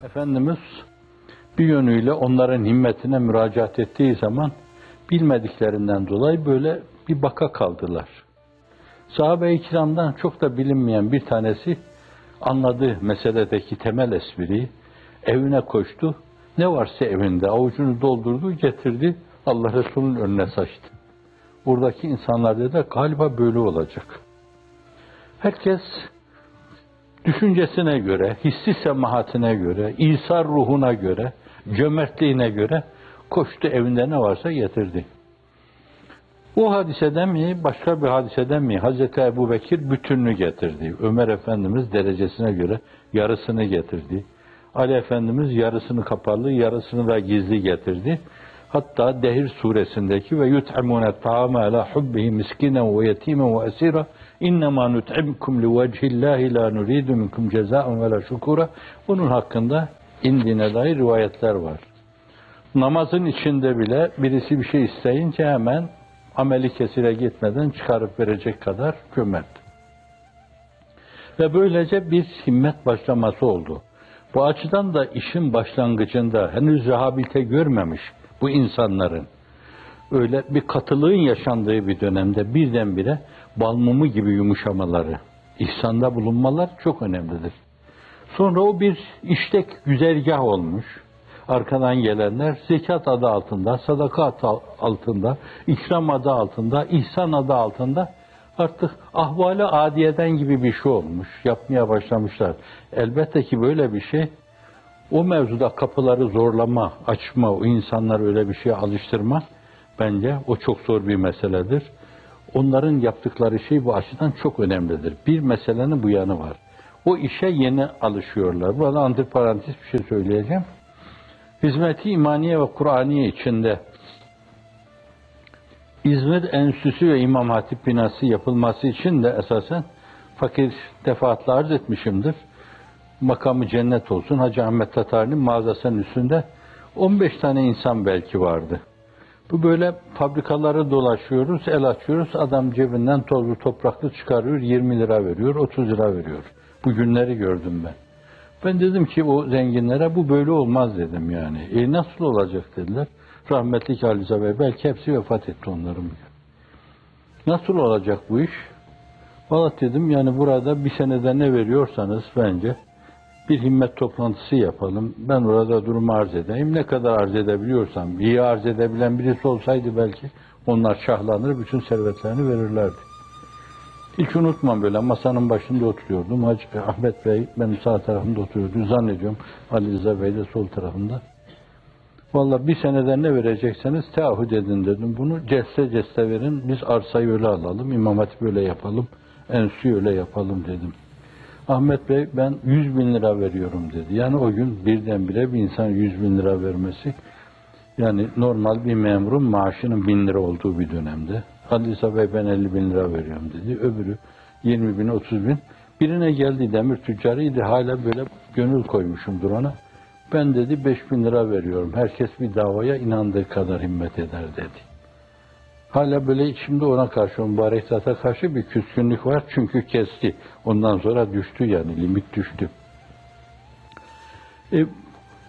Efendimiz bir yönüyle onların himmetine müracaat ettiği zaman bilmediklerinden dolayı böyle bir baka kaldılar. Sahabe-i kiramdan çok da bilinmeyen bir tanesi anladığı meseledeki temel espriyi, evine koştu. Ne varsa evinde avucunu doldurdu, getirdi, Allah Resulü'nün önüne saçtı. Buradaki insanlar dedi galiba böyle olacak. Herkes düşüncesine göre, hissi semahatine göre, İsar ruhuna göre, cömertliğine göre koştu, evinde ne varsa getirdi. O hadiseden mi, başka bir hadiseden mi Hazreti Ebubekir bütününü getirdi. Ömer Efendimiz derecesine göre yarısını getirdi. Ali Efendimiz yarısını kapalı, yarısını da gizli getirdi. Hatta Dehir suresindeki ve yut'imune ta'ame ala hubbihi miskinen ve yetimen ve esira innema nut'imkum li vecihillahi la nuridu minkum cezaen ve la şukura. Bunun hakkında indiğine dair rivayetler var. Namazın içinde bile birisi bir şey isteyince hemen ameli kesire gitmeden çıkarıp verecek kadar cömert. Ve böylece bir himmet başlaması oldu. Bu açıdan da işin başlangıcında henüz rehabilite görmemiş bu insanların öyle bir katılığın yaşandığı bir dönemde birdenbire bal mumu gibi yumuşamaları, ihsanda bulunmalar çok önemlidir. Sonra o bir işlek güzergah olmuş. Arkadan gelenler zekat adı altında, sadaka adı altında, ikram adı altında, ihsan adı altında artık ahvali adiyeden gibi bir şey olmuş. Yapmaya başlamışlar. Elbette ki böyle bir şey o mevzuda kapıları zorlama, açma, o insanları öyle bir şeye alıştırma bence o çok zor bir meseledir. Onların yaptıkları şey bu açıdan çok önemlidir. Bir meselenin bu yanı var. O işe yeni alışıyorlar. Burada antiparantez bir şey söyleyeceğim. Hizmet-i İmaniye ve Kur'aniye içinde İzmir Enstitüsü ve İmam Hatip binası yapılması için de esasen fakir defaatle arz etmişimdir. Makamı cennet olsun. Hacı Ahmet Tatar'ın mağazasının üstünde 15 tane insan belki vardı. Bu böyle fabrikaları dolaşıyoruz, el açıyoruz. Adam cebinden tozlu topraklı çıkarıyor, 20 lira veriyor, 30 lira veriyor. Bu günleri gördüm ben. Ben dedim ki o zenginlere bu böyle olmaz dedim yani. Nasıl olacak dediler. Rahmetli Ali Rıza Bey, belki hepsi vefat etti onların. Nasıl olacak bu iş? Vallahi dedim yani burada bir senede ne veriyorsanız bence bir himmet toplantısı yapalım. Ben orada durumu arz edeyim. Ne kadar arz edebiliyorsam, iyi arz edebilen birisi olsaydı belki onlar şahlanır, bütün servetlerini verirlerdi. Hiç unutmam böyle masanın başında oturuyordum. Hacı Ahmet Bey benim sağ tarafımda oturuyordu. Zannediyorum Ali Rıza Bey de sol tarafında. Vallahi bir senede ne verecekseniz taahhüt edin dedim. Bunu ceste verin. Biz arsayı öyle alalım. İmam Hatip öyle yapalım. Enstitüyü öyle yapalım dedim. Ahmet Bey ben 100 bin lira veriyorum dedi. Yani o gün birdenbire bir insan 100 bin lira vermesi yani normal bir memurun maaşının 1000 lira olduğu bir dönemde. Ali Rıza Bey ben 50 bin lira veriyorum dedi. Öbürü 20 bin 30 bin. Birine geldi demir tüccarıydı. Hala böyle gönül koymuşumdur ona. Ben dedi 5 bin lira veriyorum. Herkes bir davaya inandığı kadar himmet eder dedi. Hala böyle içimde ona karşı, mübarek zata karşı bir küskünlük var. Çünkü kesti. Ondan sonra düştü yani, limit düştü.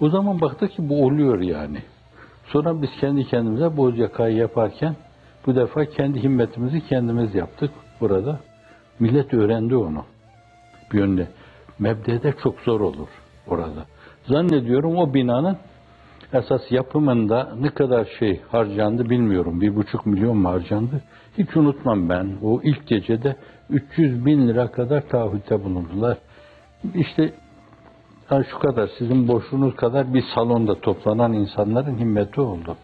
O zaman baktık ki bu oluyor yani. Sonra biz kendi kendimize boz yakayı yaparken bu defa kendi himmetimizi kendimiz yaptık burada. Millet öğrendi onu. Bir yönde. Mebdede çok zor olur orada. Zannediyorum o binanın esas yapımında ne kadar şey harcandı bilmiyorum. 1,5 milyon mu harcandı? Hiç unutmam ben. O ilk gecede 300 bin lira kadar taahhütte bulundular. İşte yani şu kadar, sizin boşluğunuz kadar bir salonda toplanan insanların himmeti oldu.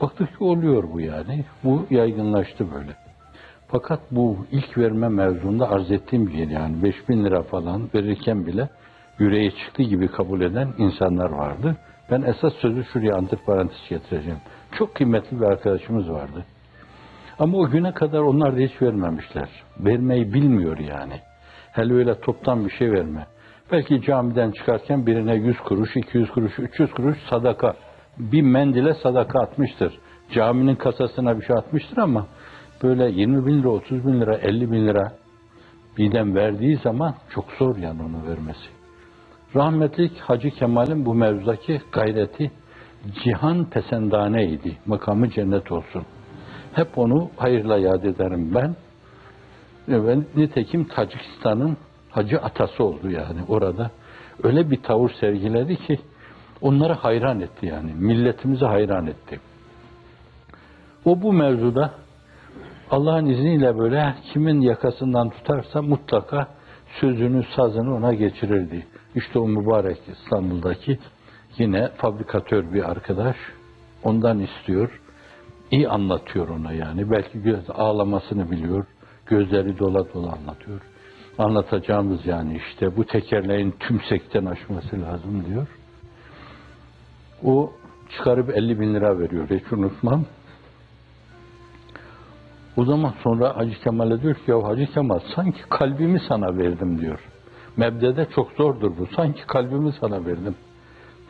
Baktık ki oluyor bu yani. Bu yaygınlaştı böyle. Fakat bu ilk verme mevzunda arz ettiğim gibi yani 5 bin lira falan verirken bile yüreği çıktı gibi kabul eden insanlar vardı. Ben esas sözü şuraya antiparantez getireceğim. Çok kıymetli bir arkadaşımız vardı. Ama o güne kadar onlar da hiç vermemişler. Vermeyi bilmiyor yani. Hele öyle toptan bir şey verme. Belki camiden çıkarken birine 100 kuruş, 200 kuruş, 300 kuruş sadaka. Bir mendile sadaka atmıştır. Caminin kasasına bir şey atmıştır ama böyle 20 bin lira, 30 bin lira, 50 bin lira birden verdiği zaman çok zor yani onu vermesi. Rahmetli Hacı Kemal'in bu mevzudaki gayreti cihan pesendaneydi. Makamı cennet olsun. Hep onu hayırla yad ederim ben. Ve nitekim Tacikistan'ın hacı atası oldu yani orada. Öyle bir tavır sergiledi ki onları hayran etti yani. Milletimizi hayran etti. O bu mevzuda Allah'ın izniyle böyle kimin yakasından tutarsa mutlaka sözünü, sazını ona geçirirdi. İşte o mübarek İstanbul'daki yine fabrikatör bir arkadaş ondan istiyor. İyi anlatıyor ona yani. Belki ağlamasını biliyor. Gözleri dola dola anlatıyor. Anlatacağımız yani işte bu tekerleğin tümsekten aşması lazım diyor. O çıkarıp 50.000 lira veriyor. Hiç unutmam. O zaman sonra Hacı Kemal'e diyor ki ya Hacı Kemal sanki kalbimi sana verdim diyor. Mebdede çok zordur bu. Sanki kalbimi sana verdim.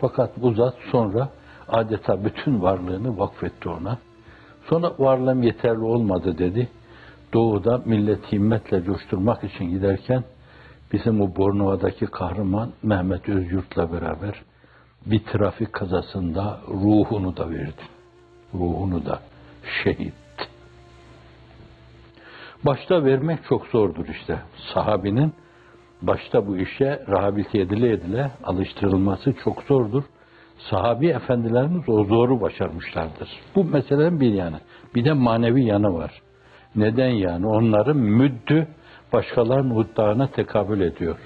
Fakat bu zat sonra adeta bütün varlığını vakfetti ona. Sonra varlığım yeterli olmadı dedi. Doğu'da milleti himmetle coşturmak için giderken bizim o Bornova'daki kahraman Mehmet Özyurt'la beraber bir trafik kazasında ruhunu da verdi. Ruhunu da şehit. Başta vermek çok zordur işte. Sahabinin başta bu işe rehabilite edile alıştırılması çok zordur. Sahabi efendilerimiz o zoru başarmışlardır. Bu meselenin bir yanı. Bir de manevi yanı var. Neden yani? Onların müddü başkalarının muddağına tekabül ediyor.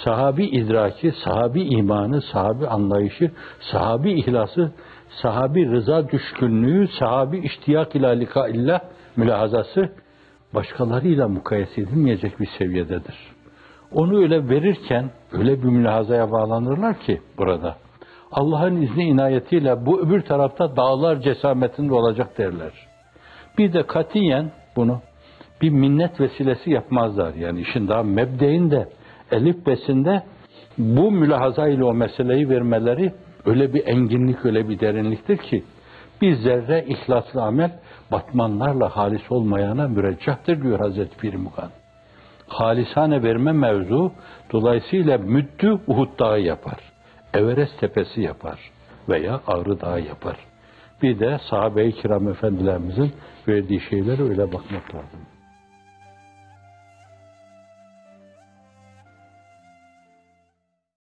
Sahabi idraki, sahabi imanı, sahabi anlayışı, sahabi ihlası, sahabi rıza düşkünlüğü, sahabi iştiyak ila likaillah mülahazası başkalarıyla mukayese edilmeyecek bir seviyededir. Onu öyle verirken öyle bir mülahazaya bağlanırlar ki burada. Allah'ın izni inayetiyle bu öbür tarafta dağlar cesametinde olacak derler. Bir de katiyen bunu bir minnet vesilesi yapmazlar. Yani işin daha mebdeinde, elifbesinde bu mülahaza ile o meseleyi vermeleri öyle bir enginlik, öyle bir derinliktir ki bir zerre ihlaslı amel batmanlarla halis olmayana müreccahtır diyor Hazreti Pir Mukan. Halisane verme mevzu dolayısıyla müddü Uhud Dağı yapar. Everest Tepesi yapar veya Ağrı Dağı yapar. Bir de sahabe-i kiram efendilerimizin verdiği şeylere öyle bakmak lazım.